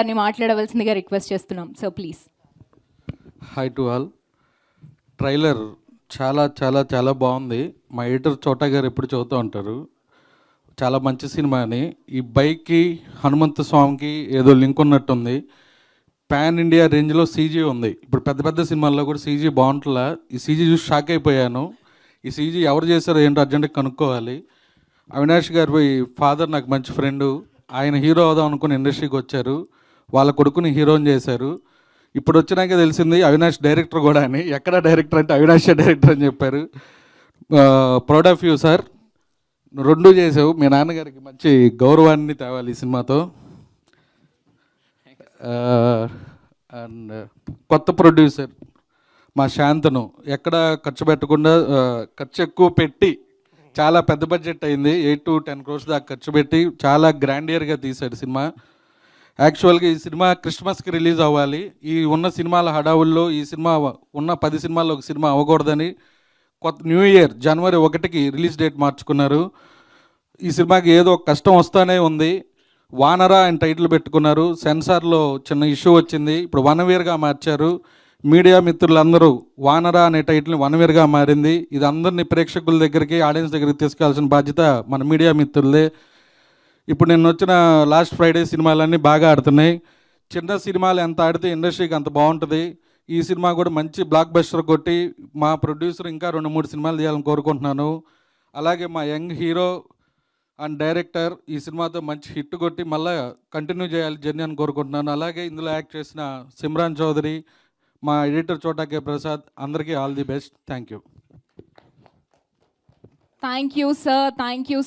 అని మాట్లాడవలసిందిగా రిక్వెస్ట్ చేస్తున్నాం. So please. Hi to all. Trailer చాలా చాలా చాలా బాగుంది. మా ఎడిటర్ చోటా గారు ఎప్పుడు చెబుతూ ఉంటారు చాలా మంచి సినిమా అని. ఈ బైక్కి హనుమంత స్వామికి ఏదో లింక్ ఉన్నట్టుంది. పాన్ ఇండియా రేంజ్లో సీజీ ఉంది. ఇప్పుడు పెద్ద పెద్ద సినిమాల్లో కూడా సీజీ బాగుంటుందా? ఈ సీజీ చూసి షాక్ అయిపోయాను. ఈ సీజీ ఎవరు చేశారో ఏంటో అర్జెంట్గా కనుక్కోవాలి. అవినాష్ గారి ఫాదర్ నాకు మంచి ఫ్రెండు. ఆయన హీరో అవుదాం అనుకుని ఇండస్ట్రీకి వచ్చారు. వాళ్ళ కొడుకుని హీరోని చేశారు. ఇప్పుడు వచ్చినాక తెలిసింది అవినాష్ డైరెక్టర్ కూడా అని. ఎక్కడ డైరెక్టర్ అంటే అవినాష్ డైరెక్టర్ అని చెప్పారు. Proud of you sir. రెండు చేసావు. మీ నాన్నగారికి మంచి గౌరవాన్ని తేవాలి ఈ సినిమాతో. అండ్ కొత్త ప్రొడ్యూసర్ మా శాంతను ఎక్కడ ఖర్చు పెట్టకుండా ఖర్చు ఎక్కువ పెట్టి చాలా పెద్ద బడ్జెట్ అయింది. 8 to 10 crores దాకా ఖర్చు పెట్టి చాలా గ్రాండియర్గా తీశాడు సినిమా. యాక్చువల్గా ఈ సినిమా క్రిస్మస్కి రిలీజ్ అవ్వాలి. ఈ ఉన్న సినిమాల హడావుల్లో ఈ సినిమా ఉన్న 10 సినిమాల్లో ఒక సినిమా అవ్వకూడదని కొత్త న్యూ ఇయర్ January 1కి రిలీజ్ డేట్ మార్చుకున్నారు. ఈ సినిమాకి ఏదో కష్టం వస్తూనే ఉంది. వానరా అని టైటిల్ పెట్టుకున్నారు. సెన్సార్లో చిన్న ఇష్యూ వచ్చింది. ఇప్పుడు వనవీర్గా మార్చారు. మీడియా మిత్రులందరూ వానరా అనే టైటిల్ని వనవీర్గా మారింది. ఇది అందరినీ ప్రేక్షకుల దగ్గరికి, ఆడియన్స్ దగ్గరికి తీసుకెళ్లాల్సిన బాధ్యత మన మీడియా మిత్రులదే. ఇప్పుడు నేను వచ్చిన లాస్ట్ ఫ్రైడే సినిమాలన్నీ బాగా ఆడుతున్నాయి. చిన్న సినిమాలు ఎంత ఆడితే ఇండస్ట్రీకి అంత బాగుంటుంది. ఈ సినిమా కూడా మంచి బ్లాక్ బస్టర్ కొట్టి మా ప్రొడ్యూసర్ ఇంకా 2-3 సినిమాలు తీయాలని కోరుకుంటున్నాను. అలాగే మా యంగ్ హీరో అండ్ డైరెక్టర్ ఈ సినిమాతో మంచి హిట్ కొట్టి మళ్ళీ కంటిన్యూ చేయాలి జర్నీ అని కోరుకుంటున్నాను. అలాగే ఇందులో యాక్ట్ చేసిన సిమ్రాన్ చౌదరి, మా ఎడిటర్ చోటా కే ప్రసాద్, అందరికీ all the best. Thank you. Thank you sir. Thank you.